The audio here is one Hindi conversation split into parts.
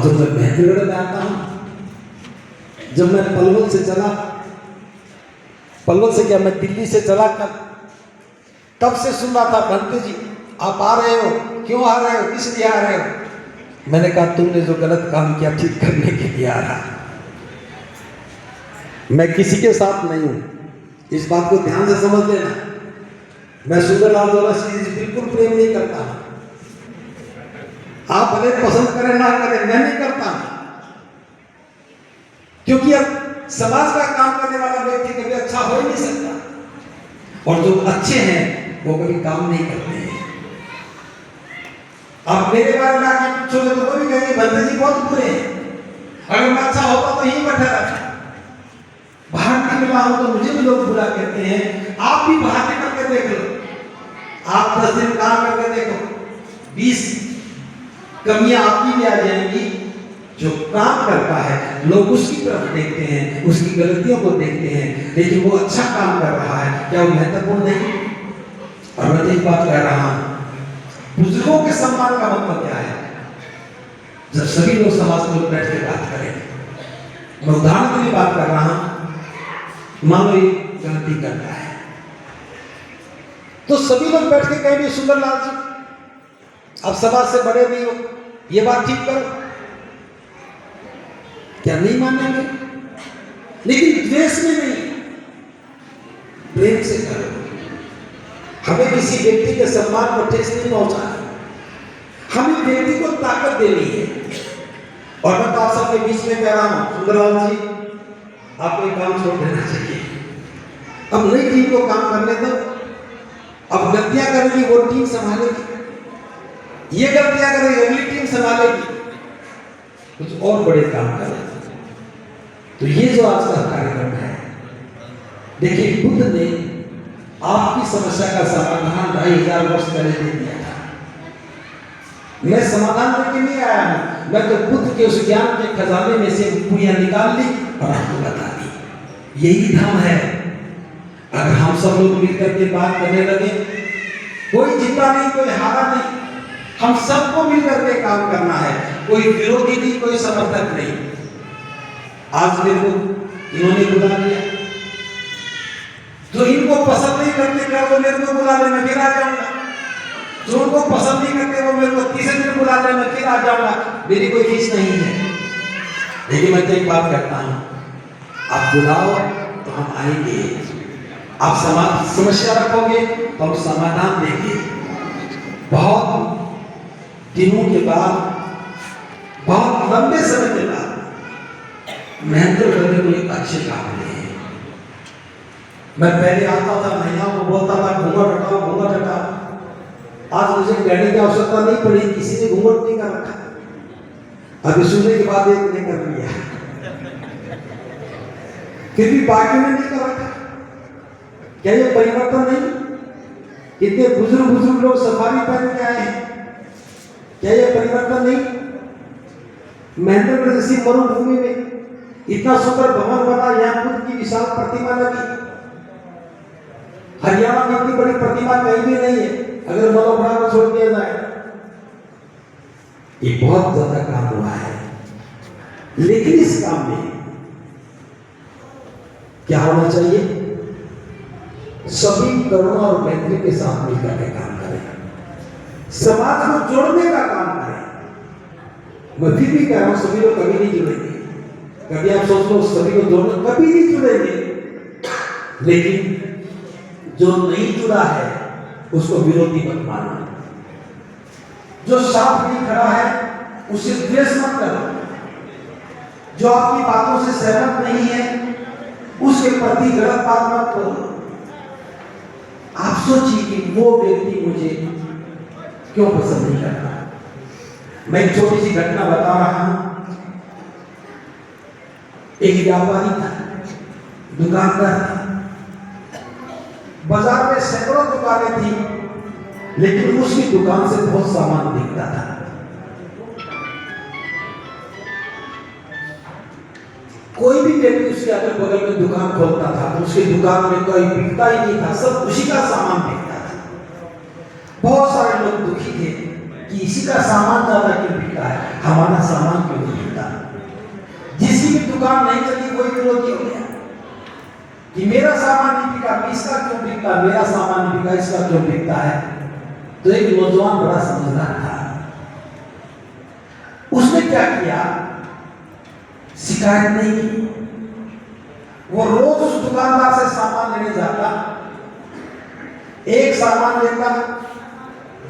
जब मैं महेंद्रगढ़ में आता हूँ, जब मैं पलवल से चला, पलवल से क्या मैं दिल्ली से चला कर, तब से सुन रहा था भंते जी आप आ रहे हो, क्यों आ रहे हो, किस लिए आ रहे हो? मैंने कहा तुमने जो गलत काम किया ठीक करने के लिए आ रहा। मैं किसी के साथ नहीं हूं, इस बात को ध्यान से समझ लेना। मैं सुंदरलाल द्वारा सीरीज बिल्कुल प्रेम नहीं करता। आप भले पसंद करें ना करें, मैं नहीं करता, क्योंकि अब समाज का काम करने वाला व्यक्ति कभी अच्छा हो ही नहीं सकता, और जो अच्छे हैं वो कभी काम नहीं करते हैं। आप मेरे बारे में आके पूछोगे तो कभी कहेंगे भंते जी बहुत बुरे हैं, अगर मैं अच्छा होता तो यही बैठा रहता। बाहर निकला हूं तो मुझे भी लोग बुरा कहते हैं। आप भी बाहर निकल के देख लो, आप 10 दिन काम करके देखो, 20 कमियां आपकी भी आ जाएंगी। जो काम करता है लोग उसकी तरफ देखते हैं, उसकी गलतियों को देखते हैं, लेकिन वो अच्छा काम कर रहा है, क्या वो महत्वपूर्ण नहीं? और मैं एक बात कह रहा हूं, बुजुर्गों के सम्मान का मतलब क्या है? जब सभी लोग समाज में बैठ के बात करें, मैं उदाहरण के लिए बात कर रहा हूं, मान लो गलती करता है तो सभी लोग बैठ के कहेंगे सुंदरलाल जी आप समाज से बड़े नहीं हो, ये बात ठीक करो। क्या नहीं मानेंगे? लेकिन द्वेष में नहीं, प्रेम से करो। हमें किसी व्यक्ति के सम्मान को ठेस नहीं पहुंचाना, हमें व्यक्ति को ताकत देनी है। और मैं तो आप सबके बीच में कह रहा हूं सुंदरलाल जी आपको एक काम छोड़ देना चाहिए। अब नई टीम को काम करने दो, अब गलतियां करेगी वो टीम संभालेगी, ये गलतियां करेगी अगली टीम संभालेगी, कुछ और बड़े काम करें। तो ये जो आज का कार्यक्रम है, देखिए बुद्ध ने आपकी समस्या का समाधान 2500 वर्ष पहले दे दिया था। मैं समाधान लेके नहीं आया हूं, मैं तो बुद्ध के उस ज्ञान के खजाने में से पूरियां निकाल ली और आपको बता दी। यही धर्म है। अगर हम सब लोग मिलकर के बात करने लगे, कोई जीता नहीं, कोई हारा नहीं, हम सबको मिलकर के काम करना है। कोई विरोधी नहीं, कोई समर्थक नहीं। आज मेरे को इन्होंने बुला लिया, जो इनको पसंद नहीं करते क्या वो मेरे को बुला ले, मैं फिर आ जाऊंगा। जो उनको पसंद नहीं करते वो मेरे को तीसरे दिन बुला ले, मैं फिर आ जाऊंगा। मेरी कोई फीस नहीं है। लेकिन मैं तो एक बात कहता हूं, आप बुलाओ तो हम आएंगे, आप समस्या रखोगे तो हम समाधान देंगे। बहुत दिनों के बाद, बहुत लंबे समय के बाद महेंद्रगढ़ में कोई अच्छे काम नहीं है। मैं पहले आता था, महिलाओं को बोलता था घूंघट हटाओ, घूंघट हटाओ। आज मुझे कहने की आवश्यकता नहीं पड़ी, किसी ने घूंघट नहीं कर रखा। अभी सुनने के बाद एक ने कर लिया, फिर भी बाकी ने नहीं कर रखा। क्या ये परिवर्तन नहीं? कितने बुजुर्ग लोग सफारी पहन के आए हैं, क्या ये परिवर्तन नहीं? महेंद्रगढ़ जैसी मरुभूमि में इतना सुंदर भवन बना, यहाँ बुद्ध की विशाल प्रतिमा लगी। हरियाणा में इतनी बड़ी प्रतिमा कहीं भी नहीं है, अगर मलोहरा को छोड़ दिया जाए। ये बहुत ज्यादा काम हुआ है, लेकिन इस काम में क्या होना चाहिए? सभी करुणा और मैत्री के साथ मिलकर के काम करें, समाज को जोड़ने का काम करें। मैं फिर भी कह रहा हूं सभी लोग कभी नहीं जुड़ेंगे। कभी आप सोच लो सभी को जोड़ना, कभी नहीं जुड़ेंगे। लेकिन जो नहीं जुड़ा है उसको विरोधी मत मानना, जो साथ नहीं खड़ा है उसे द्वेष मत करो, जो आपकी बातों से सहमत नहीं है उसके प्रति गलत बात मत करो। आप सोचिए कि वो व्यक्ति मुझे क्यों पसंद नहीं करता। मैं एक छोटी सी घटना बता रहा हूं। एक व्यापारी था, दुकानदार था, बाजार में सैकड़ों दुकानें थी, लेकिन उसकी दुकान से बहुत सामान बिकता था। कोई भी व्यक्ति उसके अगल बगल में दुकान खोलता था तो उसकी दुकान में कोई बिकता ही नहीं था, सब उसी का सामान बिकता था। बहुत सारे लोग दुखी थे कि इसी का सामान ज्यादा क्यों बिकता है, हमारा सामान क्यों नहीं बिकता। जिसकी भी दुकान नहीं चली वही विरोधी हो गया कि मेरा सामान नहीं बिका, इसका क्यों बिकता, मेरा सामान नहीं बिका, इसका क्यों बिकता है। तो एक नौजवान बड़ा समझदार था, उसने क्या किया, शिकायत नहीं की। वो रोज उस दुकानदार से सामान लेने जाता, एक सामान लेता,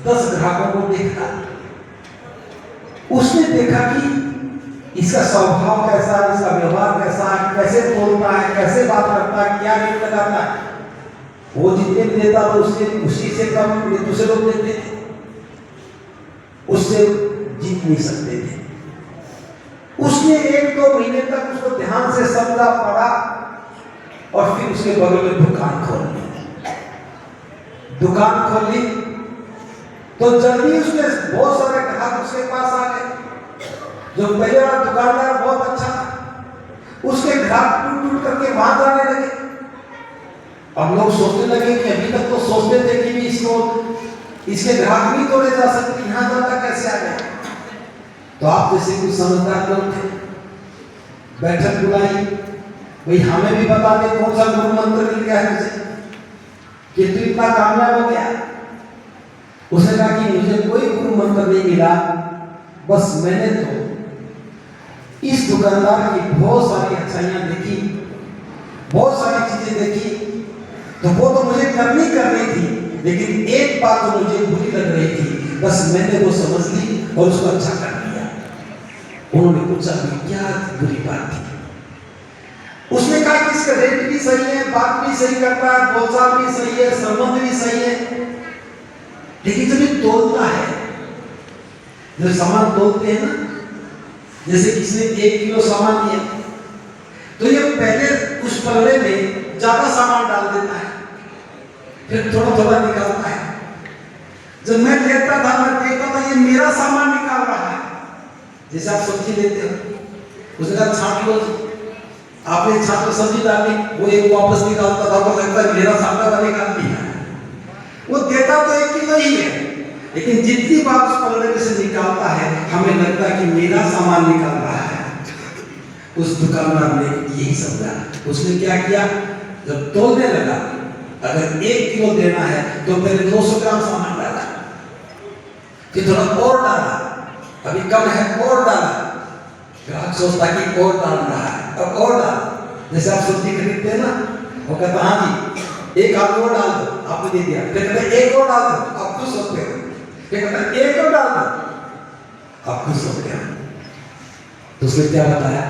10 ग्राहकों को देखता। उसने देखा कि इसका स्वभाव कैसा है, इसका व्यवहार कैसा है, कैसे बोलता है, कैसे बात करता है, क्या रेट लगाता है। वो जितने भी देता था उससे उसी से कम दूसरे लोग देते थे, उससे जीत नहीं सकते थे। उसने 1-2 महीने तक उसको ध्यान से समझा, पढ़ा और फिर उसके बगल में दुकान खोल ली। दुकान खोल ली तो जल्दी उसने बहुत सारे ग्राहक उसके पास आ गए। जो पहले वाला दुकानदार बहुत अच्छा था, उसके ग्राहक टूट करके वहां जाने लगे। अब लोग सोचने लगे कि अभी तक तो सोचते थे कि भी इसके ग्राहक भी तोड़े जा सकते, यहां जाता कैसे आ गए। तो आप जैसे कुछ समझदार लोग थे, बैठक बुलाई, भाई हमें भी बता दे कौन सा गुरु मंत्र मिल गया है मुझे कि तू इतना कामयाब हो गया। उसने कहा कि मुझे कोई गुरु मंत्र नहीं मिला, बस मैंने तो इस दुकानदार की बहुत सारी अच्छाइयां देखी, बहुत सारी चीजें देखी, तो वो तो मुझे करनी थी, लेकिन एक बात तो मुझे बुरी लग रही थी, बस मैंने वो समझ ली और उसको अच्छा कर दिया। उन्होंने पूछा कि क्या बुरी बात थी। उसने कहा कि इसका रेट भी सही है, बात भी सही करता है, बोलचाल भी सही है, संबंध भी सही है, लेकिन जब ये तोलता है, जब सामान तोलते हैं ना, जैसे किसी ने 1 किलो सामान लिया तो ये पहले उस पल्ले में ज्यादा सामान डाल देता है, फिर थोड़ा थोड़ा निकालता है। जब मैं लेता था मैं देखता था ये मेरा सामान निकाल रहा है। जैसे आप सब्जी लेते हो, उसने कहा छांट लो, आपने छांट कर सब्जी डाली, वो एक वापस निकालता था, वो लगता है मेरा सामान वाला निकाल दिया। वो देता तो 1 किलो ही है, लेकिन जितनी बात उस पल्ले में से निकालता है हमें लगता है कि मेरा सामान निकाल रहा है। उस दुकानदार ने यही समझा। उसने क्या किया, जब तोलने लगा, अगर 1 किलो देना है तो पहले 200 ग्राम सामान डाला, फिर थोड़ा और डाला, अभी कम है और डाला। ग्राहक सोचता कि और डाल रहा है, अब और डाल। जैसे आप सब्जी खरीदते हैं ना, वो कहता हाँ जी 1 आलू और डाल दो, आपने दे दिया, फिर कहते 1 और डाल दो, आप खुश होते हो, फिर कहते 1 और डाल दो, आप खुश होते हो। तो उसने क्या बताया,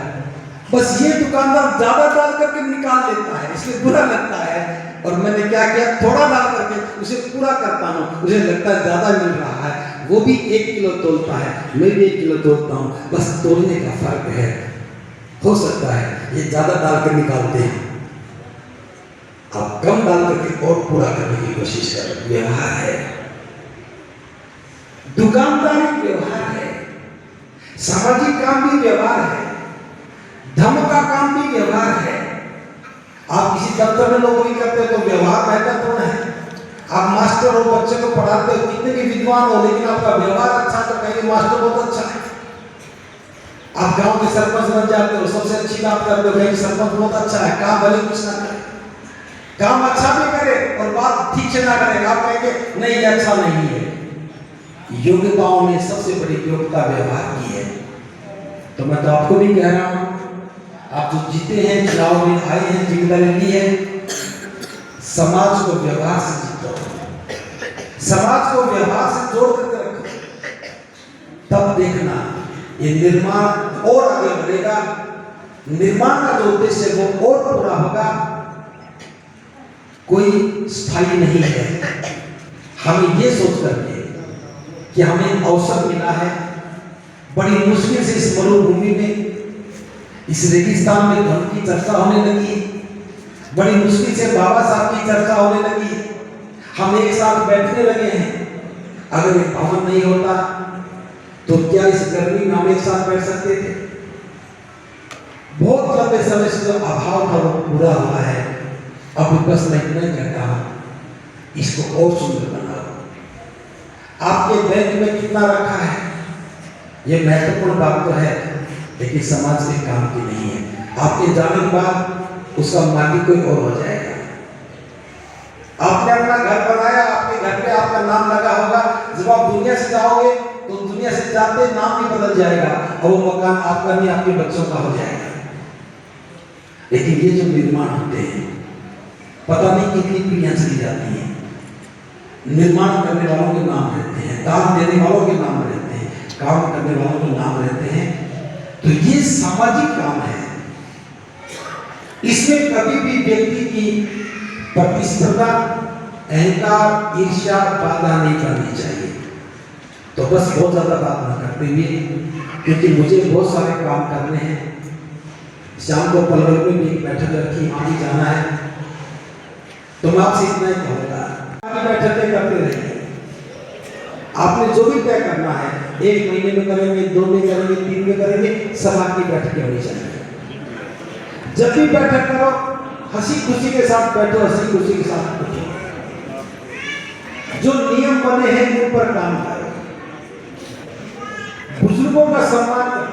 बस ये दुकानदार ज्यादा डाल करके निकाल लेता है, इसलिए बुरा लगता है, और मैंने क्या किया, थोड़ा डाल करके उसे पूरा करता हूँ, मुझे लगता है ज्यादा मिल रहा है। वो भी 1 किलो तोलता है, मैं भी 1 किलो तोलता हूँ, बस तोलने का फर्क है। हो सकता है ये ज्यादा डाल कर निकालते हैं, आप कम डाल करके और पूरा करने की कोशिश करें। व्यवहार है, दुकानदारी व्यवहार है, सामाजिक काम भी व्यवहार है, धर्म का काम भी व्यवहार है। आप किसी दफ्तर में नौकरी करते हो तो व्यवहार महत्वपूर्ण है। आप मास्टर हो, बच्चे को पढ़ाते हो, कितने भी विद्वान हो, लेकिन आपका व्यवहार अच्छा तो कहेंगे मास्टर बहुत अच्छा है। आप गांव के सरपंच बन जाते हो, सबसे अच्छी बात करते हो, कहेंगे सरपंच बहुत अच्छा है, काम भले कुछ ना करे, काम अच्छा भी करे और बात ठीक से ना करे, आप कहेंगे नहीं ये अच्छा नहीं है। योग्यताओं में सबसे बड़ी योग्यता व्यवहार की है। तो मैं तो आपको भी कह रहा हूं, आप जो जीते हैं, चुनाव में आए हैं, जिम्मेदारी ली है, समाज को व्यवहार से जीतो, समाज को व्यवहार से जोड़ करके रखो, तब देखना ये निर्माण और आगे बढ़ेगा। निर्माण का जो उद्देश्य है वो और पूरा होगा। कोई स्थायी नहीं है। हमें ये सोच करके कि हमें अवसर मिला है, बड़ी मुश्किल से इस मरुभूमि में, इस रेगिस्तान में धर्म की चर्चा होने लगी, बड़ी मुश्किल से बाबा साहब की चर्चा होने लगी, हम एक साथ बैठने लगे हैं। अगर ये भवन नहीं होता तो क्या इस गर्मी में हम एक साथ बैठ सकते थे? बहुत लंबे समय से जो अभाव का वो पूरा हुआ है, अब बस मैं इतना कहता हूं, इसको और सुंदर बनाओ। आपके बैंक में कितना रखा है, यह महत्वपूर्ण बात तो है, लेकिन समाज के काम की नहीं है। आपके जाने के बाद उसका मालिक कोई और हो जाएगा। आपने अपना घर बनाया, आपके घर पे आपका नाम लगा होगा, जब आप दुनिया से जाओगे तो दुनिया से जाते नाम भी बदल जाएगा और वो मकान आपका नहीं आपके बच्चों का हो जाएगा। लेकिन ये जो निर्माण होते हैं, पता नहीं कितनी पीढ़ियां चली जाती हैं, निर्माण करने वालों के नाम रहते हैं, दान देने वालों के नाम रहते हैं, काम करने वालों के नाम रहते हैं। तो ये सामाजिक काम है, इसमें कभी भी व्यक्ति की प्रतिस्पर्धा, अहंकार, ईर्ष्या, बाधा नहीं करनी चाहिए। तो बस बहुत ज्यादा बात न करते हुए, क्योंकि मुझे बहुत सारे काम करने हैं, शाम को पलवल में भी बैठक रखी, वहां जाना है, तो मैं आपसे इतना ही कहूँगा, बैठकें करते रहिए। आपने जो भी तय करना है, 1 महीने में करेंगे, 2 में करेंगे, 3 में करेंगे, सभा की बैठकें होनी चाहिए। जब भी बैठक करो, हंसी खुशी के साथ बैठो, हंसी खुशी के साथ बैठो। जो नियम बने हैं उन पर काम करो, बुजुर्गों का सम्मान करो,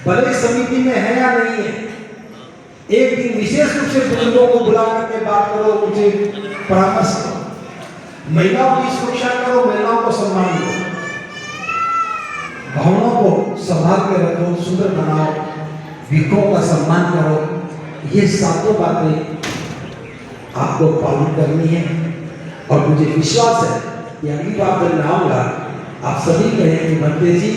भले समिति में है या नहीं है, एक दिन विशेष रूप से बुजुर्गों को बुला करके बात करो, मुझे परामर्श करो। महिलाओं की सुरक्षा करो, महिलाओं को सम्मान दो, भावनाओं को संभाल के रखो, सुंदर बनाओ, विकों का सम्मान करो। ये सातों बातें आपको पालन करनी है। और मुझे विश्वास है कि अगली बार जब मैं आऊंगा, आप सभी कहें कि भंते जी,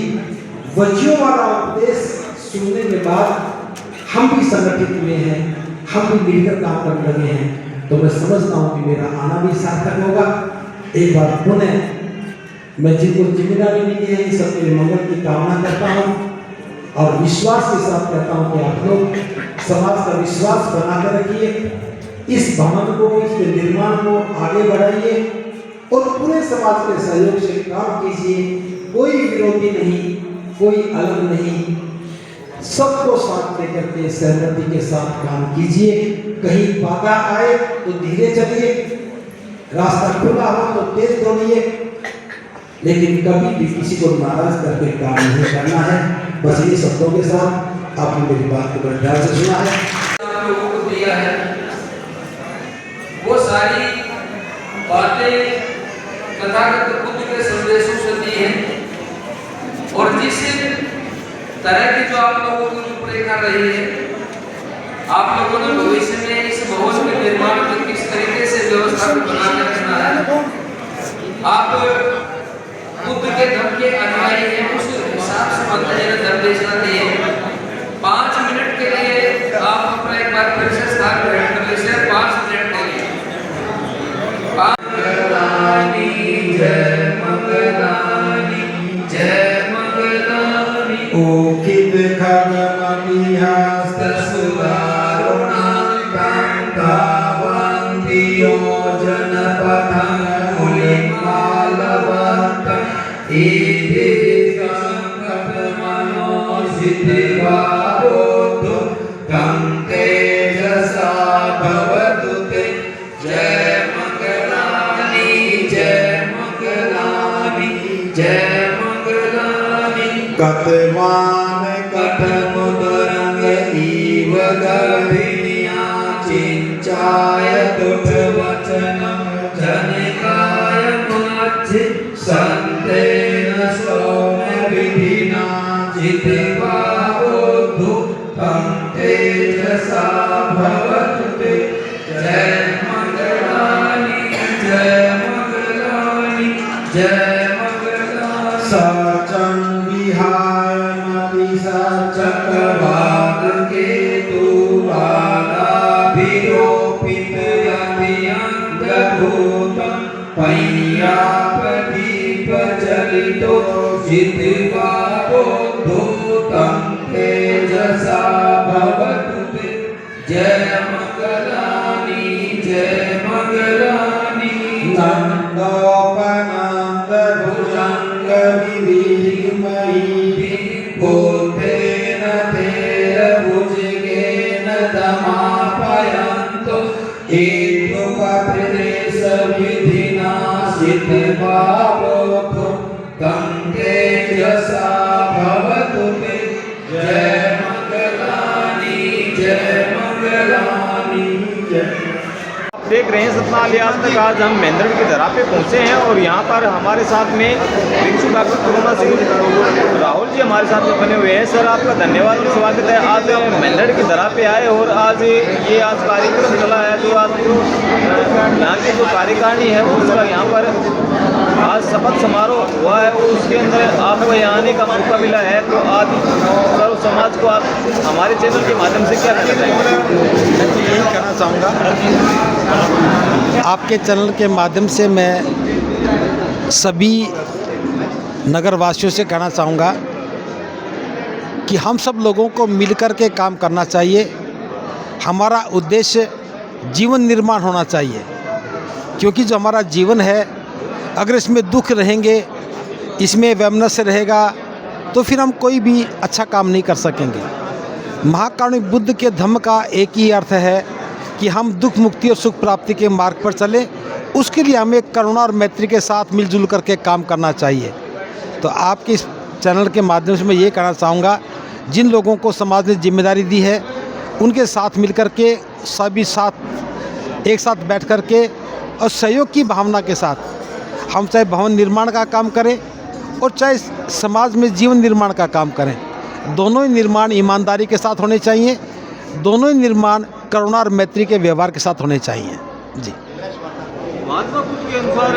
वज्यों वाला उपदेश सुनने के बाद हम भी संगठित हुए हैं, हम भी मिलकर काम करने लगे हैं। तो मैं समझता हूँ कि मेरा आना भी सार्थक होगा। एक बार पुनः मैं जिनको जिम्मेदारी मिली है, सबके मंगल की कामना करता हूँ और विश्वास के साथ कहता हूँ कि आप लोग समाज का विश्वास बनाकर रखिए, इस भवन को, इसके निर्माण को आगे बढ़ाइए और पूरे समाज के सहयोग से काम कीजिए। कोई विरोधी नहीं, कोई अलग नहीं, सबको साथ लेकर के सहमति के साथ काम कीजिए। कहीं बाधा आए तो धीरे चलिए, रास्ता खुला हो तो तेज दौड़िए, लेकिन कभी भी किसी को नाराज करके काम नहीं करना है। बस ये शब्दों के साथ आपने मेरी बात को बड़े ध्यान से सुना है, आप लोगों को दिया है, वो सारी बातें तथागत बुद्ध के संदेशों से दी हैं। और जिस तरह की जो आप लोगों को रूपरेखा रही है, आप लोगों ने भविष्य में इस भवन के निर्माण में किस तरीके से व्यवस्था को बनाकर रखना है, आप बुद्ध के धर्म के अनुयायी हैं, उस हिसाब से माता जी ने धर्म देशना दी है। 5 मिनट के लिए आप अपना एक बार फिर से स्थान ग्रहण कर लीजिए। 5 मिनट के लिए जय मंगलानी, जय मंगलानी। ओकित खगमनिहस्त सुदारुणाकांतावन्तियो जनपथं मुलिमालवन्तं इति संकल्पमनोसिद्धिवारोधो तं तेजसा भवतु ते। जय मंगलानी, जय मंगलानी, जय मंगलानी। कतवान कथमुदरंग इव गर्भिण्या चिंचाय तुठ वचनं जनिकाय मध्य संतेन सौम्य विधिना जित्वा बुद्धु तं तेजसा भवतु ते। जय मंगलानी, जय मंगलानी, जय मंगलानी। सचं विहाय मति सचक्रवाक केतु बालाभिरोपित यतिअङ्गभूतं पय्याप्रदीप चलितो जित्वा बुद्धु तं तेजसा भवतु ते। जय मंगलानी, जय मंगलानी। नन्दोपनन्द भुजंग विधिमयी बुद्धेन तेन भुजगेन दमापयन्तो हेतुपप्रदेश विधिना चित्भावोऽथो तं तेजसा भवतु ते। जय मंगलानी जय मंगलानी जय। देख रहे हैं सतना अलियास तक आज हम मेंढरगढ़ की धरा पे पहुंचे हैं और यहाँ पर हमारे साथ में प्रिंसिपल डॉक्टर करुणा सिंह राहुल जी हमारे साथ में बने हुए हैं। सर आपका धन्यवाद और स्वागत है। आज मेंढरगढ़ की धरा पे आए और आज कार्यक्रम चला है जो आज यहाँ की जो कार्यकारिणी है उसका यहाँ पर आज शपथ समारोह हुआ है और उसके अंदर आपको यहाँ आने का मौका मिला है। तो आज सर्व समाज को आप हमारे चैनल के माध्यम से क्या कहना चाहेंगे? मैं तो यही कहना चाहूँगा आपके चैनल के माध्यम से मैं सभी नगरवासियों से कहना चाहूँगा कि हम सब लोगों को मिलकर के काम करना चाहिए। हमारा उद्देश्य जीवन निर्माण होना चाहिए, क्योंकि जो हमारा जीवन है अगर इसमें दुख रहेंगे, इसमें वैमनस्य रहेगा तो फिर हम कोई भी अच्छा काम नहीं कर सकेंगे। महाकारुणिक बुद्ध के धम्म का एक ही अर्थ है कि हम दुख मुक्ति और सुख प्राप्ति के मार्ग पर चलें। उसके लिए हमें करुणा और मैत्री के साथ मिलजुल करके काम करना चाहिए। तो आपके इस चैनल के माध्यम से मैं ये कहना चाहूँगा, जिन लोगों को समाज ने जिम्मेदारी दी है उनके साथ मिलकर के सभी साथ एक साथ बैठ कर के और सहयोग की भावना के साथ हम चाहे भवन निर्माण का काम करें और चाहे समाज में जीवन निर्माण का काम करें। दोनों ही निर्माण ईमानदारी के साथ होने चाहिए, दोनों ही निर्माण करुणा और मैत्री के व्यवहार के साथ होने चाहिए। जी, महात्मा बुद्ध के अनुसार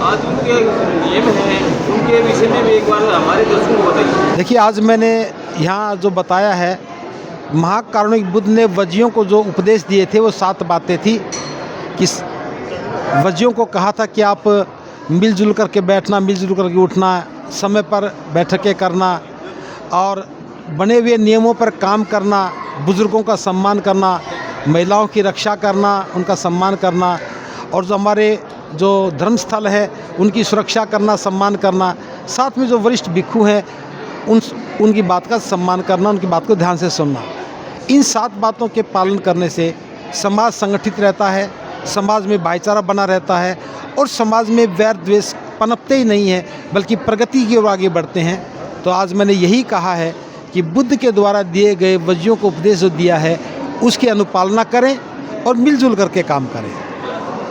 आज उनके नियम हैं, उनके विषय में भी एक बार हमारे दर्शकों को बताइए। देखिए, आज मैंने यहाँ जो बताया है, महाकारुणिक बुद्ध ने वजियों को जो उपदेश दिए थे वो 7 बातें थी कि वजियों को कहा था कि आप मिलजुल करके बैठना, मिलजुल करके उठना, समय पर बैठकें करना और बने हुए नियमों पर काम करना, बुज़ुर्गों का सम्मान करना, महिलाओं की रक्षा करना, उनका सम्मान करना और जो हमारे जो धर्मस्थल है उनकी सुरक्षा करना, सम्मान करना। साथ में जो वरिष्ठ भिक्षु हैं उनकी बात का सम्मान करना, उनकी बात को ध्यान से सुनना। इन 7 बातों के पालन करने से समाज संगठित रहता है, समाज में भाईचारा बना रहता है और समाज में वैर द्वेष पनपते ही नहीं है, बल्कि प्रगति की ओर आगे बढ़ते हैं। तो आज मैंने यही कहा है कि बुद्ध के द्वारा दिए गए वजियों को उपदेश जो दिया है उसकी अनुपालना करें और मिलजुल करके काम करें।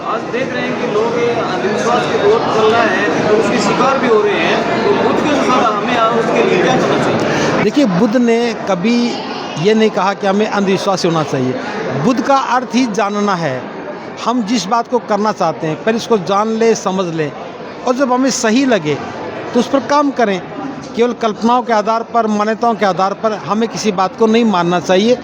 आज देख रहे हैं कि लोग अंधविश्वास के दौर चल रहा है तो उसके शिकार भी हो रहे हैं। तो बुद्ध के अनुसार हमें उसके लिए क्या करना चाहिए? देखिए, बुद्ध ने कभी ये नहीं कहा कि हमें अंधविश्वासी होना चाहिए। बुद्ध का अर्थ ही जानना है। हम जिस बात को करना चाहते हैं पहले इसको जान ले, समझ लें और जब हमें सही लगे तो उस पर काम करें। केवल कल्पनाओं के आधार पर, मान्यताओं के आधार पर हमें किसी बात को नहीं मानना चाहिए।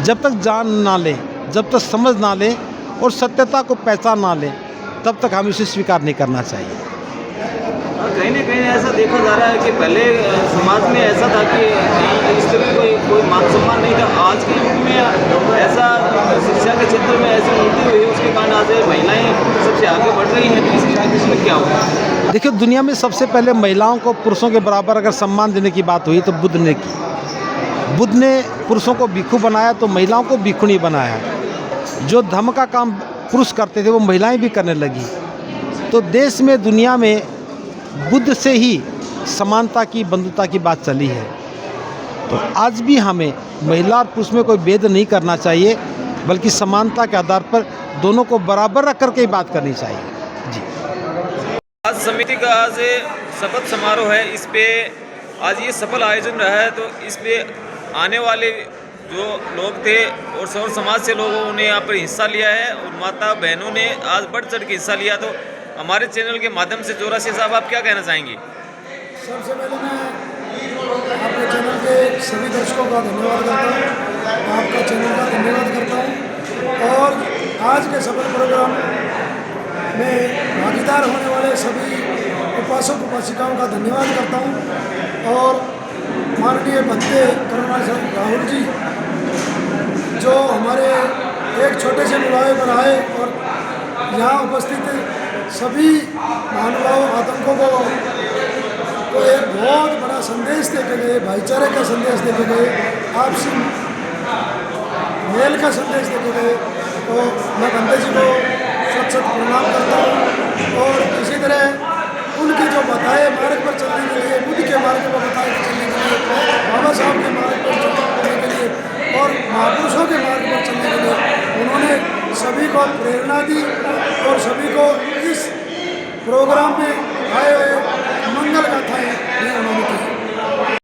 जब तक जान ना लें, जब तक समझ ना लें और सत्यता को पहचान ना लें, तब तक हमें उसे स्वीकार नहीं करना चाहिए। कहीं ना कहीं ऐसा देखा जा रहा है कि पहले समाज में ऐसा था कि स्त्री कोई मान सम्मान नहीं था। आज के युग में ऐसा शिक्षा के क्षेत्र में ऐसी उन्नति हुई है, उसके कारण आज महिलाएं सबसे आगे बढ़ रही हैं। तो इसमें क्या हुआ? देखिए, दुनिया में सबसे पहले महिलाओं को पुरुषों के बराबर अगर सम्मान देने की बात हुई तो बुद्ध ने की। बुद्ध ने पुरुषों को भिक्षु बनाया तो महिलाओं को भिक्षुणी बनाया। जो धर्म का काम पुरुष करते थे वो महिलाएं भी करने लगी। तो देश में, दुनिया में बुद्ध से ही समानता की, बंधुता की बात चली है। तो आज भी हमें महिला और पुरुष में कोई भेद नहीं करना चाहिए, बल्कि समानता के आधार पर दोनों को बराबर रख करके ही बात करनी चाहिए। जी, आज समिति का आज शपथ समारोह है, इस पे आज ये सफल आयोजन रहा है। तो इस पे आने वाले जो लोग थे और सौर समाज से लोगों ने यहाँ पर हिस्सा लिया है और माता बहनों ने आज बढ़ चढ़ के हिस्सा लिया। तो हमारे चैनल के माध्यम से चौरासी साहब आप क्या कहना चाहेंगे? सबसे पहले मैं आपके चैनल के सभी दर्शकों का धन्यवाद करता हूँ, आपका चैनल का धन्यवाद करता हूँ और आज के सफल प्रोग्राम में भागीदार होने वाले सभी उपासक उपासिकाओं का धन्यवाद करता हूँ और माननीय भत्ते करुणा सिंह राहुल जी जो हमारे एक छोटे से मुलाये पर आए और यहाँ उपस्थित सभी महानुभाव आतंकों को एक बहुत बड़ा संदेश देके गए, भाईचारे का संदेश देके गए, आपसी मेल का संदेश देके गए। तो मैं बंदे जी को सच प्रणाम करता हूँ और इसी तरह उनके जो बताए मार्ग पर चलने के लिए, बुद्ध के मार्ग पर बताए चलने के लिए, बाबा साहब के मार्ग पर चलने के लिए और महापुरुषों के मार्ग पर चलने के लिए उन्होंने सभी को प्रेरणा दी और सभी को इस प्रोग्राम में